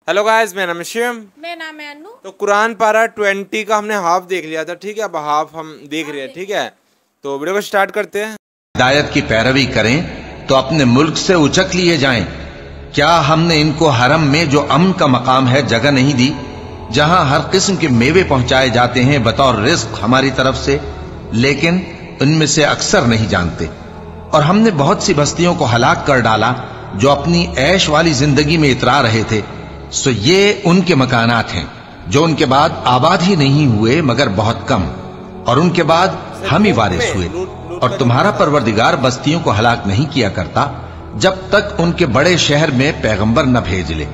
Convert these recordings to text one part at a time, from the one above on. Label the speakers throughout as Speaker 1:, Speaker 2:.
Speaker 1: Hello guys, मेरा नाम है शिवम।
Speaker 2: मेरा नाम है अनु।
Speaker 1: तो कुरान पारा 20 का हमने हाफ देख लिया था, ठीक है। अब हाफ हम देख रहे हैं, ठीक है। तो वीडियो को स्टार्ट करते हैं।
Speaker 3: हिदायत की पैरवी करें तो अपने मुल्क से उचक लिए जाएं। क्या हमने इनको हरम में जो अमन का मकाम है जगह नहीं दी, जहां हर किस्म के मेवे पहुंचाए जाते हैं बतौर रिज्क हमारी तरफ से, लेकिन उनमें से अक्सर नहीं जानते। और हमने बहुत सी बस्तियों को हलाक कर डाला जो अपनी ऐश वाली जिंदगी में इतरा रहे थे। सो ये उनके मकानात हैं जो उनके बाद आबाद ही नहीं हुए मगर बहुत कम, और उनके बाद हम ही वारिस हुए। और तुम्हारा परवरदिगार बस्तियों को हलाक नहीं किया करता जब तक उनके बड़े शहर में पैगंबर न भेज ले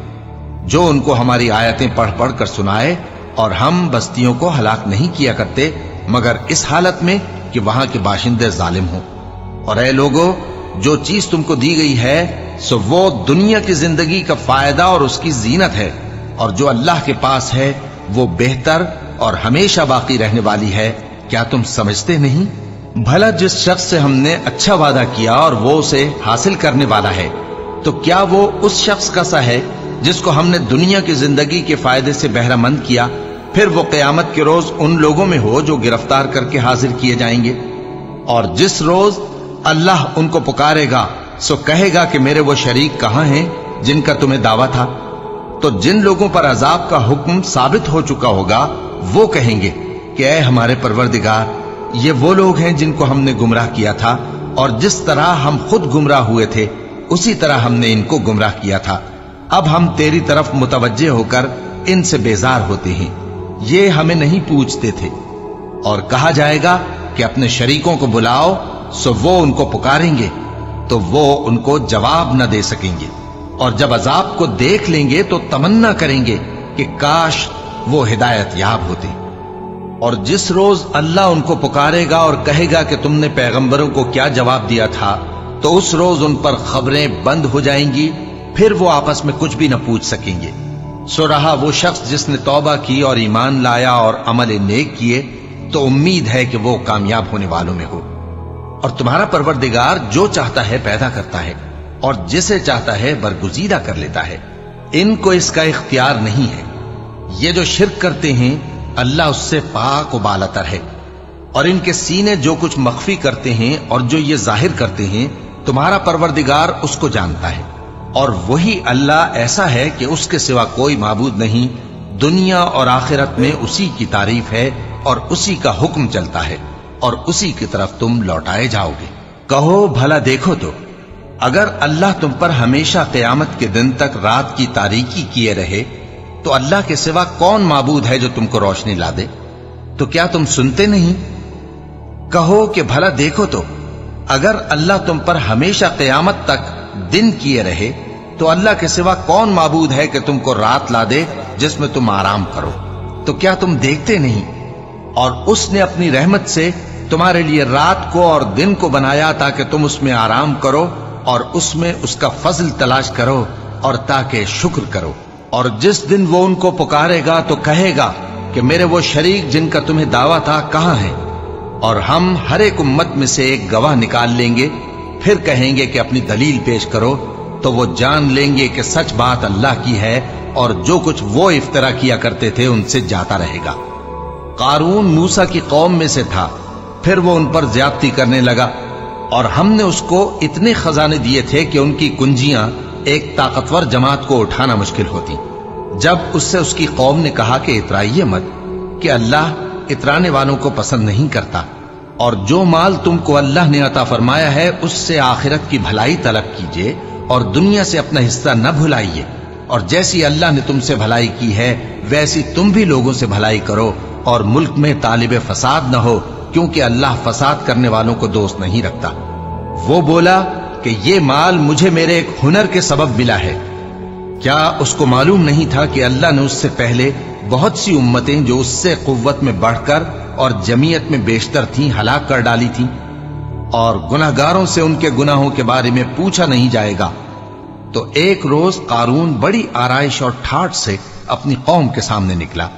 Speaker 3: जो उनको हमारी आयतें पढ़ पढ़ कर सुनाए। और हम बस्तियों को हलाक नहीं किया करते मगर इस हालत में कि वहां के बाशिंदे जालिम हों। और ऐ लोगों, जो चीज तुमको दी गई है सो वो दुनिया की जिंदगी का फायदा और उसकी जीनत है, और जो अल्लाह के पास है वो बेहतर और हमेशा बाकी रहने वाली है। क्या तुम समझते नहीं? भला जिस शख्स से हमने अच्छा वादा किया और वो उसे हासिल करने वाला है, तो क्या वो उस शख्स का सा है जिसको हमने दुनिया की जिंदगी के फायदे से बहरामंद किया, फिर वो क़यामत के रोज उन लोगों में हो जो गिरफ्तार करके हाजिर किए जाएंगे। और जिस रोज अल्लाह उनको पुकारेगा सो कहेगा कि मेरे वो शरीक कहां हैं जिनका तुम्हें दावा था। तो जिन लोगों पर अजाब का हुक्म साबित हो चुका होगा वो कहेंगे कि ऐ हमारे परवरदिगार, ये वो लोग हैं जिनको हमने गुमराह किया था, और जिस तरह हम खुद गुमराह हुए थे उसी तरह हमने इनको गुमराह किया था। अब हम तेरी तरफ मुतवज्जे होकर इनसे बेजार होते हैं, ये हमें नहीं पूछते थे। और कहा जाएगा कि अपने शरीकों को बुलाओ, सो वो उनको पुकारेंगे तो वो उनको जवाब न दे सकेंगे। और जब अजाब को देख लेंगे तो तमन्ना करेंगे कि काश वो हिदायत याब होते। और जिस रोज अल्लाह उनको पुकारेगा और कहेगा कि तुमने पैगंबरों को क्या जवाब दिया था, तो उस रोज उन पर खबरें बंद हो जाएंगी, फिर वो आपस में कुछ भी न पूछ सकेंगे। सो रहा वो शख्स जिसने तौबा की और ईमान लाया और अमल नेक किए, तो उम्मीद है कि वो कामयाब होने वालों में हो। और तुम्हारा परवरदिगार जो चाहता है पैदा करता है और जिसे चाहता है बरगुजीदा कर लेता है। इनको इसका इख्तियार नहीं है। ये जो शिर्क करते हैं अल्लाह उससे पाक व बालातर है। और इनके सीने जो कुछ मख्फी करते हैं और जो ये जाहिर करते हैं तुम्हारा परवरदिगार उसको जानता है। और वही अल्लाह ऐसा है कि उसके सिवा कोई माबूद नहीं। दुनिया और आखिरत में उसी की तारीफ है और उसी का हुक्म चलता है और उसी की तरफ तुम लौटाए जाओगे। कहो भला देखो तो, अगर अल्लाह तुम पर हमेशा क़यामत के दिन तक रात की तारीकी किए रहे तो अल्लाह के सिवा कौन माबूद है जो तुमको रोशनी ला दे? तो क्या तुम सुनते नहीं? कहो कि भला देखो तो, अगर अल्लाह तुम पर हमेशा क़यामत तक दिन किए रहे तो अल्लाह के सिवा कौन माबूद है कि तुमको रात ला दे जिसमें तुम आराम करो? तो क्या तुम देखते नहीं? और उसने अपनी रहमत से तुम्हारे लिए रात को और दिन को बनाया ताकि तुम उसमें आराम करो और उसमें उसका फजल तलाश करो और ताकि शुक्र करो। और जिस दिन वो उनको पुकारेगा तो कहेगा कि मेरे वो शरीक जिनका तुम्हें दावा था कहां है? और हम हर एक उम्मत में से एक गवाह निकाल लेंगे, फिर कहेंगे कि अपनी दलील पेश करो। तो वो जान लेंगे कि सच बात अल्लाह की है और जो कुछ वो इफ्तरा किया करते थे उनसे जाता रहेगा। कारून मूसा की कौम में से था, फिर वो उन पर ज्यादती करने लगा और हमने उसको इतने खजाने दिए थे कि उनकी कुंजियां एक ताकतवर जमात को उठाना मुश्किल होती। जब उससे उसकी कौम ने कहा कि इतराइए मत, कि अल्लाह इतराने वालों को पसंद नहीं करता, और जो माल तुमको अल्लाह ने अता फरमाया है उससे आखिरत की भलाई तलब कीजिए और दुनिया से अपना हिस्सा न भुलाइए। और जैसी अल्लाह ने तुमसे भलाई की है वैसी तुम भी लोगों से भलाई करो, और मुल्क में तालिबे फसाद न हो, क्योंकि अल्लाह फसाद करने वालों को दोस्त नहीं रखता। वो बोला कि ये माल मुझे मेरे एक हुनर के सबब मिला है। क्या उसको मालूम नहीं था कि अल्लाह ने उससे पहले बहुत सी उम्मतें जो उससे कुव्वत में बढ़कर और जमीयत में बेशतर थीं हलाक कर डाली थीं, और गुनाहगारों से उनके गुनाहों के बारे में पूछा नहीं जाएगा। तो एक रोज कारून बड़ी आराइश और ठाठ से अपनी कौम के सामने निकला।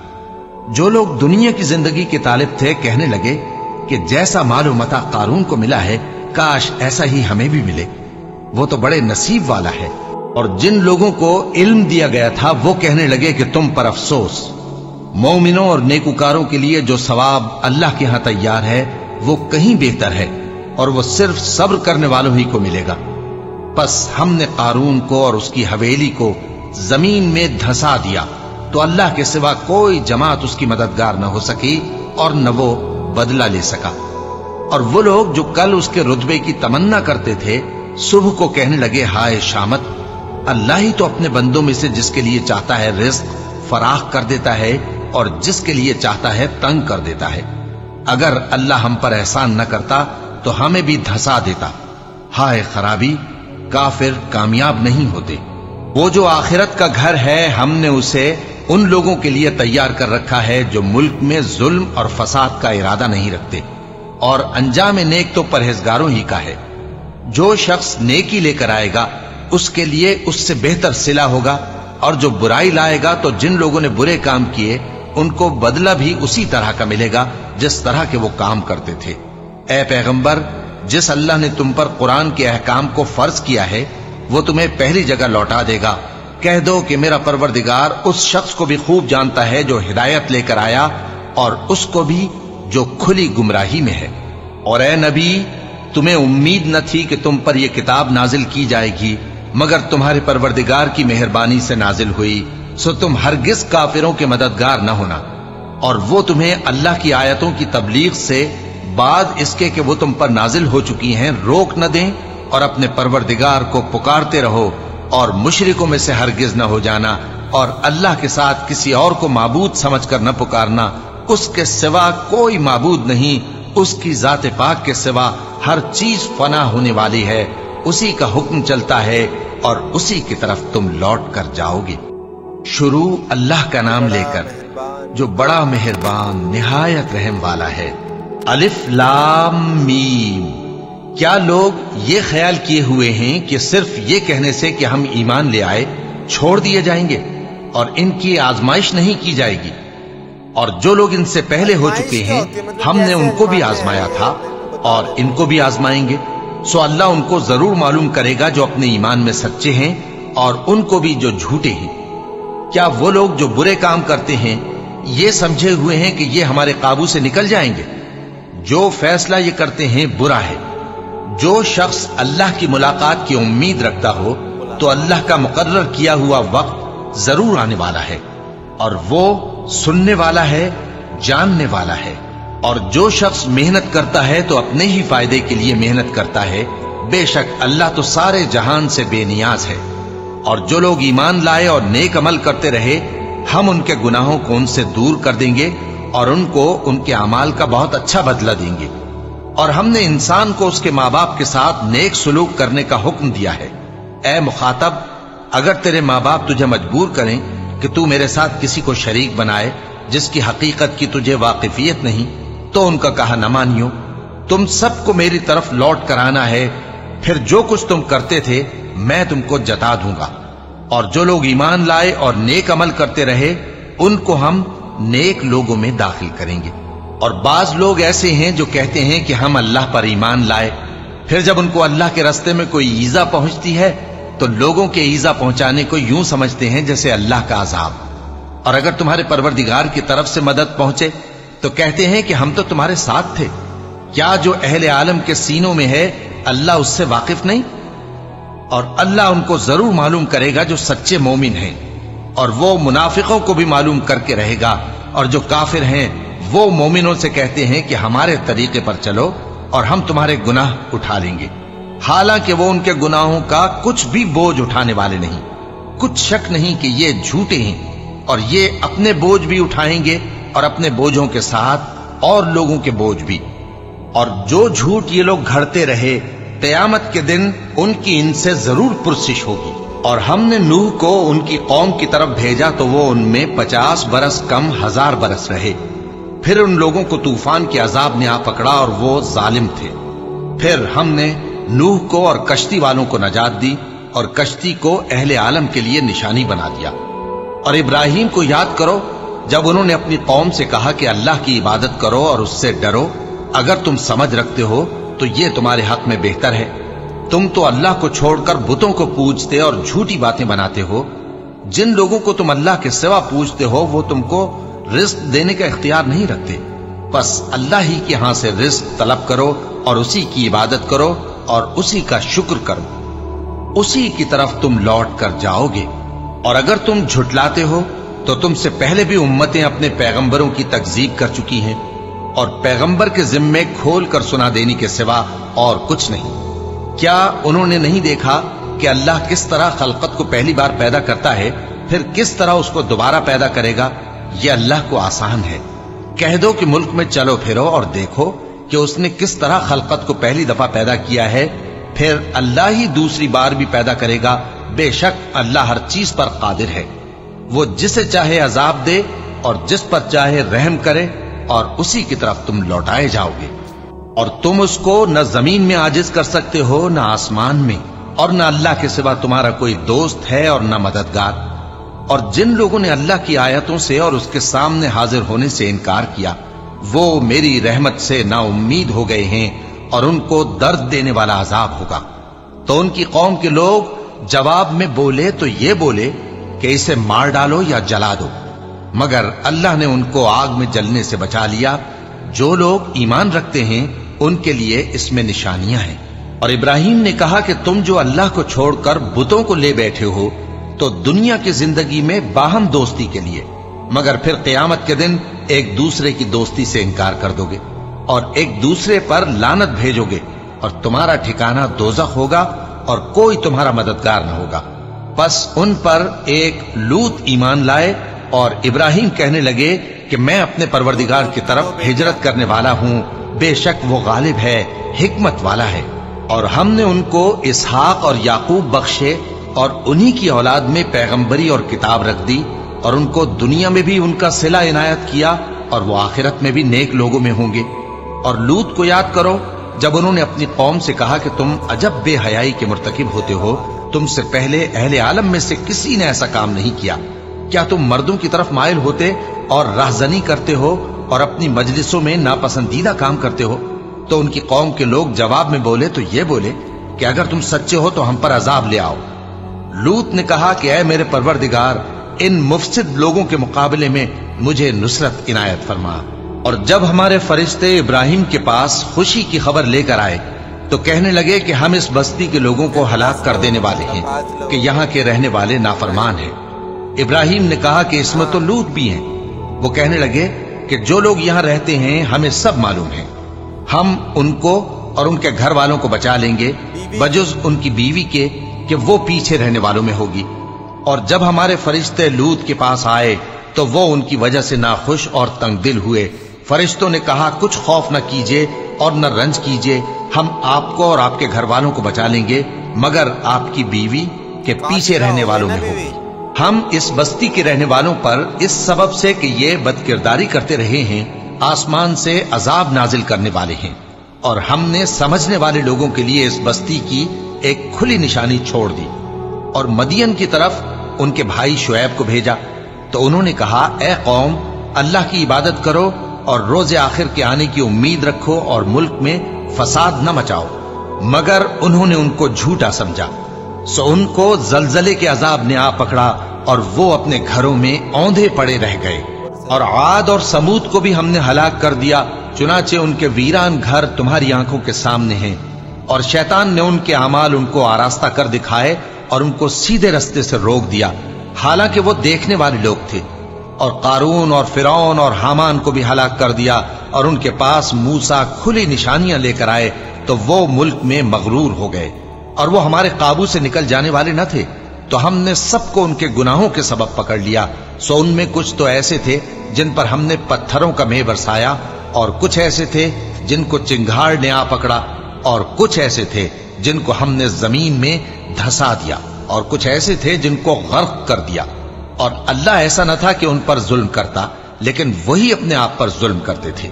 Speaker 3: जो लोग दुनिया की जिंदगी के तालिब थे कहने लगे कि जैसा मालो मता कारून को मिला है काश ऐसा ही हमें भी मिले, वो तो बड़े नसीब वाला है। اور جن لوگوں کو علم دیا گیا تھا وہ کہنے لگے کہ تم پر افسوس، مومنوں اور نیکوکاروں کے لیے جو ثواب اللہ کے ہاں تیار ہے وہ کہیں بہتر ہے، اور وہ صرف صبر کرنے والوں ہی کو ملے گا۔ پس ہم نے قارون کو اور اس کی حویلی کو زمین میں دھسا دیا تو اللہ کے سوا کوئی جماعت اس کی مددگار نہ ہو سکی اور نہ وہ بدلہ لے سکا۔ اور وہ لوگ جو کل اس کے رتبے کی تمنا کرتے تھے صبح کو کہنے لگے ہائے شامت، اللہ ہی تو اپنے بندوں میں سے جس کے لیے چاہتا ہے رزق فراخ کر دیتا ہے اور جس کے لیے چاہتا ہے تنگ کر دیتا ہے۔ اگر اللہ ہم پر احسان نہ کرتا تو ہمیں بھی دھسا دیتا۔ ہائے خرابی، کافر کامیاب نہیں ہوتے۔ وہ جو آخرت کا گھر ہے ہم نے اسے ان لوگوں کے لیے تیار کر رکھا ہے جو ملک میں ظلم اور فساد کا ارادہ نہیں رکھتے، اور انجام نیک تو پرہیزگاروں ہی کا ہے۔ جو شخص نیکی لے کر آئے گا اس کے لیے اس سے بہتر صلہ ہوگا، اور جو برائی لائے گا تو جن لوگوں نے برے کام کیے ان کو بدلہ بھی اسی طرح کا ملے گا جس طرح کے وہ کام کرتے تھے۔ اے پیغمبر، جس اللہ نے تم پر قرآن کے احکام کو فرض کیا ہے وہ تمہیں پہلی جگہ لوٹا دے گا۔ کہہ دو کہ میرا پروردگار اس شخص کو بھی خوب جانتا ہے جو ہدایت لے کر آیا، اور اس کو بھی جو کھلی گمراہی میں ہے۔ اور اے نبی، تمہیں امید نہ تھی کہ تم پر یہ کتاب نازل کی جائے گی مگر تمہارے پروردگار کی مہربانی سے نازل ہوئی، سو تم ہرگز کافروں کے مددگار نہ ہونا، اور وہ تمہیں اللہ کی آیتوں کی تبلیغ سے بعد اس کے کہ وہ تم پر نازل ہو چکی ہیں روک نہ دیں، اور اپنے پروردگار کو پکارتے رہو اور مشرکوں میں سے ہرگز نہ ہو جانا، اور اللہ کے ساتھ کسی اور کو معبود سمجھ کر نہ پکارنا۔ اس کے سوا کوئی معبود نہیں، اس کی ذات پاک کے سوا ہر چیز فنا ہونے والی ہے، اسی کا حکم چلتا ہے اور اسی کی طرف تم لوٹ کر جاؤ گے۔ شروع اللہ کا نام لے کر جو بڑا مہربان نہایت رحم والا ہے۔ الف لام میم۔ کیا لوگ یہ خیال کیے ہوئے ہیں کہ صرف یہ کہنے سے کہ ہم ایمان لے آئے چھوڑ دیے جائیں گے اور ان کی آزمائش نہیں کی جائے گی؟ اور جو لوگ ان سے پہلے ہو چکے ہیں ہم نے ان کو بھی آزمایا تھا اور ان کو بھی آزمائیں گے، سو اللہ ان کو ضرور معلوم کرے گا جو اپنے ایمان میں سچے ہیں اور ان کو بھی جو جھوٹے ہیں۔ کیا وہ لوگ جو برے کام کرتے ہیں یہ سمجھے ہوئے ہیں کہ یہ ہمارے قابو سے نکل جائیں گے؟ جو فیصلہ یہ کرتے ہیں برا ہے۔ جو شخص اللہ کی ملاقات کی امید رکھتا ہو تو اللہ کا مقرر کیا ہوا وقت ضرور آنے والا ہے، اور وہ سننے والا ہے، جاننے والا ہے۔ اور جو شخص محنت کرتا ہے تو اپنے ہی فائدے کے لیے محنت کرتا ہے، بے شک اللہ تو سارے جہان سے بے نیاز ہے۔ اور جو لوگ ایمان لائے اور نیک عمل کرتے رہے ہم ان کے گناہوں کو ان سے دور کر دیں گے اور ان کو ان کے اعمال کا بہت اچھا بدلہ دیں گے۔ اور ہم نے انسان کو اس کے ماں باپ کے ساتھ نیک سلوک کرنے کا حکم دیا ہے۔ اے مخاطب، اگر تیرے ماں باپ تجھے مجبور کریں کہ تو میرے ساتھ کسی کو شریک بنائے جس کی حقیقت کی تجھے واقفیت نہیں تو ان کا کہا نہ مانیو۔ تم سب کو میری طرف لوٹ کر آنا ہے، پھر جو کچھ تم کرتے تھے میں تم کو جتا دوں گا۔ اور جو لوگ ایمان لائے اور نیک عمل کرتے رہے ان کو ہم نیک لوگوں میں داخل کریں گے۔ اور بعض لوگ ایسے ہیں جو کہتے ہیں کہ ہم اللہ پر ایمان لائے، پھر جب ان کو اللہ کے راستے میں کوئی ایذا پہنچتی ہے تو لوگوں کے ایذا پہنچانے کو یوں سمجھتے ہیں جیسے اللہ کا عذاب۔ اور اگر تمہارے پروردگار کی طرف سے مدد پہنچے تو کہتے ہیں کہ ہم تو تمہارے ساتھ تھے۔ کیا جو اہل عالم کے سینوں میں ہے اللہ اس سے واقف نہیں؟ اور اللہ ان کو ضرور معلوم کرے گا جو سچے مومن ہیں، اور وہ منافقوں کو بھی معلوم کر کے رہے گا۔ اور جو کافر ہیں وہ مومنوں سے کہتے ہیں کہ ہمارے طریقے پر چلو اور ہم تمہارے گناہ اٹھا لیں گے، حالانکہ وہ ان کے گناہوں کا کچھ بھی بوجھ اٹھانے والے نہیں۔ کچھ شک نہیں کہ یہ جھوٹے ہیں، اور یہ اپنے بوجھ بھی اٹھائیں گے اور اپنے بوجھوں کے ساتھ اور لوگوں کے بوجھ بھی۔ اور جو جھوٹ یہ لوگ گھڑتے رہے قیامت کے دن ان کی ان سے ضرور پرسش ہوگی۔ اور ہم نے نوح کو ان کی قوم کی طرف بھیجا تو وہ ان میں 50 برس کم 1000 برس رہے، پھر ان لوگوں کو طوفان کے عذاب نے آ پکڑا اور وہ ظالم تھے۔ پھر ہم نے نوح کو اور کشتی والوں کو نجات دی اور کشتی کو اہل عالم کے لیے نشانی بنا دیا۔ اور ابراہیم کو یاد کرو جب انہوں نے اپنی قوم سے کہا کہ اللہ کی عبادت کرو اور اس سے ڈرو، اگر تم سمجھ رکھتے ہو تو یہ تمہارے حق میں بہتر ہے۔ तुम तो अल्लाह को छोड़कर बुतों को पूजते और झूठी बातें बनाते हो। जिन लोगों को तुम अल्लाह के सिवा पूजते हो वो तुमको रिस्क देने का इख्तियार नहीं रखते। बस अल्लाह ही के यहां से रिस्क तलब करो और उसी की इबादत करो और उसी का शुक्र करो, उसी की तरफ तुम लौट कर जाओगे। और अगर तुम झुटलाते हो तो तुमसे पहले भी उम्मतें अपने पैगंबरों की तकजीब कर चुकी हैं और पैगंबर के जिम्मे खोल कर सुना देने के सिवा और कुछ नहीं। क्या उन्होंने नहीं देखा कि अल्लाह किस तरह खलकत को पहली बार पैदा करता है, फिर किस तरह उसको दोबारा पैदा करेगा? यह अल्लाह को आसान है। कह दो कि मुल्क में चलो फिरो और देखो कि उसने किस तरह खलकत को पहली दफा पैदा किया है, फिर अल्लाह ही दूसरी बार भी पैदा करेगा। बेशक अल्लाह हर चीज पर कादिर है। वो जिसे चाहे अजाब दे और जिस पर चाहे रहम करे और उसी की तरफ तुम लौटाए जाओगे। और तुम उसको न जमीन में आजिज कर सकते हो न आसमान में, और न अल्लाह के सिवा तुम्हारा कोई दोस्त है और न मददगार। और जिन लोगों ने अल्लाह की आयतों से और उसके सामने हाजिर होने से इनकार किया, वो मेरी रहमत से नाउम्मीद हो गए हैं और उनको दर्द देने वाला अजाब होगा। तो उनकी कौम के लोग जवाब में बोले तो ये बोले कि इसे मार डालो या जला दो, मगर अल्लाह ने उनको आग में जलने से बचा लिया। जो लोग ईमान रखते हैं उनके लिए इसमें निशानियां हैं। और इब्राहिम ने कहा कि तुम जो अल्लाह को छोड़कर बुतों को ले बैठे हो तो दुनिया की जिंदगी में बाहम दोस्ती के लिए, मगर फिर क़यामत के दिन एक दूसरे की दोस्ती से इनकार कर दोगे और एक दूसरे पर लानत भेजोगे और तुम्हारा ठिकाना दोज़ख होगा और कोई तुम्हारा मददगार न होगा। बस उन पर एक लूत ईमान लाए और इब्राहिम कहने लगे कि मैं अपने परवरदिगार की तरफ हिजरत करने वाला हूं, बेशक वो गालिब है, हिकमत वाला है। और हमने उनको इसहाक और याकूब बख्शे और उन्हीं की औलाद में पैगंबरी और किताब रख दी और उनको दुनिया में भी उनका सिला इनायत किया और वो आखिरत में भी नेक लोगों में होंगे। और लूत को याद करो जब उन्होंने अपनी कौम से कहा कि तुम अजब बेहयाई के मुर्तकिब होते हो, तुमसे पहले अहले आलम में से किसी ने ऐसा काम नहीं किया। क्या तुम मर्दों की तरफ माइल होते और राहजनी करते हो और अपनी मजलिसों में नापसंदीदा काम करते हो? तो उनकी कौम के लोग जवाब में बोले तो ये बोले कि अगर तुम सच्चे हो तो हम पर अजाब ले आओ। लूत ने कहा कि ऐ मेरे परवरदिगार, इन मुफसिद लोगों के मुकाबले में मुझे नुसरत इनायत फरमा। और जब हमारे फरिश्ते इब्राहिम के पास खुशी की खबर लेकर आए तो कहने लगे कि हम इस बस्ती के लोगों को हलाक कर देने वाले हैं कि यहाँ के रहने वाले नाफरमान हैं। इब्राहिम ने कहा कि इसमें तो लूत भी हैं। वो कहने लगे कि जो लोग यहाँ रहते हैं हमें सब मालूम है, हम उनको और उनके घर वालों को बचा लेंगे बजुज उनकी बीवी के कि वो पीछे रहने वालों में होगी। और जब हमारे फरिश्ते लूत के पास आए तो वो उनकी वजह से नाखुश और तंग दिल हुए। फरिश्तों ने कहा कुछ खौफ न कीजिए और न रंज कीजिए, हम आपको और आपके घर वालों को बचा लेंगे, मगर आपकी बीवी के पीछे रहने वालों में होगी। हम इस बस्ती के रहने वालों पर इस सबब से कि ये बदकिरदारी करते रहे हैं आसमान से अजाब नाजिल करने वाले हैं। और हमने समझने वाले लोगों के लिए इस बस्ती की एक खुली निशानी छोड़ दी। और मदियन की तरफ उनके भाई शुएब को भेजा तो उन्होंने कहा, ए कौम, अल्लाह की इबादत करो और रोजे आखिर के आने की उम्मीद रखो और मुल्क में फसाद न मचाओ। मगर उन्होंने उनको झूठा समझा, सो उनको जलजले के अजाब ने आ पकड़ा और वो अपने घरों में औंधे पड़े रह गए। और आद और समूद को भी हमने हलाक कर दिया, चुनाचे उनके वीरान घर तुम्हारी आंखों के सामने हैं। और शैतान ने उनके अमाल उनको आरास्ता कर दिखाए और उनको सीधे रास्ते से रोक दिया, हालांकि वो देखने वाले लोग थे। और कारून और फिरौन और हामान को भी हलाक कर दिया और उनके पास मूसा खुली निशानियां लेकर आए तो वो मुल्क में मगरूर हो गए और वो हमारे काबू से निकल जाने वाले न थे। तो हमने सबको उनके गुनाहों के सबब पकड़ लिया। सो उनमें कुछ तो ऐसे थे जिन पर हमने पत्थरों का मेह बरसाया, और कुछ ऐसे थे जिनको चिंगार ने आ पकड़ा, और कुछ ऐसे थे जिनको हमने जमीन में धंसा दिया, और कुछ ऐसे थे जिनको गर्क कर दिया। और अल्लाह ऐसा न था कि उन पर जुल्म करता, लेकिन वही अपने आप पर जुल्म करते थे।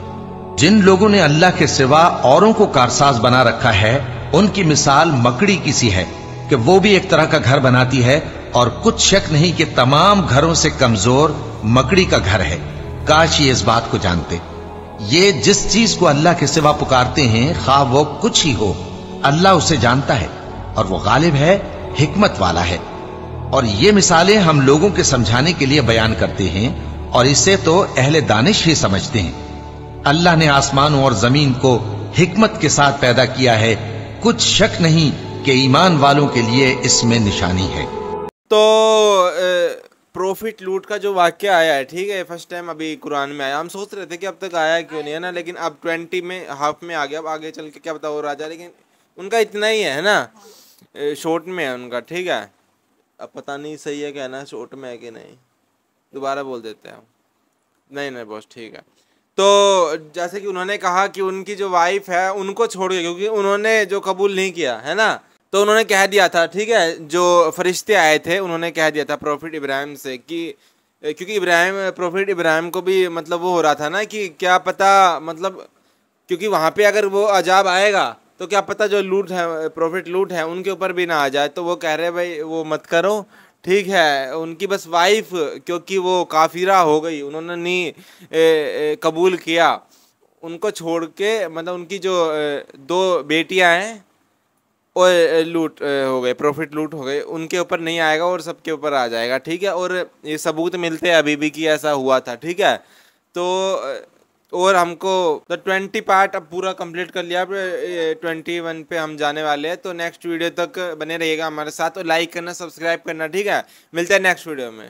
Speaker 3: जिन लोगों ने अल्लाह के सिवा औरों को कारसाज बना रखा है, उनकी मिसाल मकड़ी की सी है कि वो भी एक तरह का घर बनाती है, और कुछ शक नहीं कि तमाम घरों से कमजोर मकड़ी का घर है। काश ये इस बात को जानते। ये जिस चीज को अल्लाह के सिवा पुकारते हैं, खा वो कुछ ही हो, अल्लाह उसे जानता है। اور وہ غالب ہے، حکمت والا ہے۔ اور یہ مثالیں ہم لوگوں کے سمجھانے کے لیے بیان کرتے ہیں، اور اسے تو اہل دانش ہی سمجھتے ہیں۔ اللہ نے آسمانوں اور زمین کو حکمت کے ساتھ پیدا کیا ہے، کچھ شک نہیں کہ ایمان والوں کے لیے اس میں نشانی ہے۔
Speaker 1: تو پروفٹ لوٹ کا جو واقعہ آیا ہے، ٹھیک ہے، فرسٹ ٹائم ابھی قرآن میں آیا۔ ہم سوچ رہے تھے کہ اب تک آیا کیوں نہیں ہے نا، لیکن اب 20 میں ہاف میں آ گیا، اب آگے چل کے کیا پتا اور آ جائے، لیکن ان کا اتنا ہی ہے نا، شورٹ میں ہے ان کا، ٹھیک ہے۔ اب پتہ نہیں صحیح ہے کہنا شورٹ میں ہے کہ نہیں، دوبارہ بول دیتے ہیں۔ نہیں بس ٹھیک ہے۔ تو جیسے کہ انہوں نے کہا کہ ان کی جو وائف ہے ان کو چھوڑ کے، کیونکہ انہوں نے جو قبول نہیں کیا ہے نا، تو انہوں نے کہہ دیا تھا، ٹھیک ہے، جو فرشتے آئے تھے انہوں نے کہہ دیا تھا پروفٹ ابراہیم سے کہ کیونکہ پروفٹ ابراہیم کو بھی مطلب وہ ہو رہا تھا نا کہ کیا پتہ، مطلب کیونکہ وہاں پہ اگر وہ عذاب آئے گا تو کیا پتہ جو لوٹ ہے، پروفٹ لوٹ ہے، ان کے اوپر بھی نہ آ جائے، تو وہ کہہ رہے بھائی وہ مت کرو، ٹھیک ہے۔ ان کی بس وائف کیونکہ وہ کافرہ ہو گئی، انہوں نے نہیں قبول کیا، ان کو چھوڑ کے، مطلب ان کی جو 2 بیٹیاں ہیں اور لوٹ ہو گئے، پروفٹ لوٹ ہو گئے، ان کے اوپر نہیں آئے گا اور سب کے اوپر آ جائے گا، ٹھیک ہے۔ اور یہ ثبوت ملتے ہیں ابھی بھی کہ ایسا ہوا تھا، ٹھیک ہے۔ تو اور ہم کو تو 20 پارٹ اب پورا کمپلیٹ کر لیا، اب 21 پہ ہم جانے والے ہیں۔ تو نیکسٹ ویڈیو تک بنے رہیے گا ہمارے ساتھ، اور لائک کرنا، سبسکرائب کرنا، ٹھیک ہے۔ ملتے ہیں نیکسٹ ویڈیو میں۔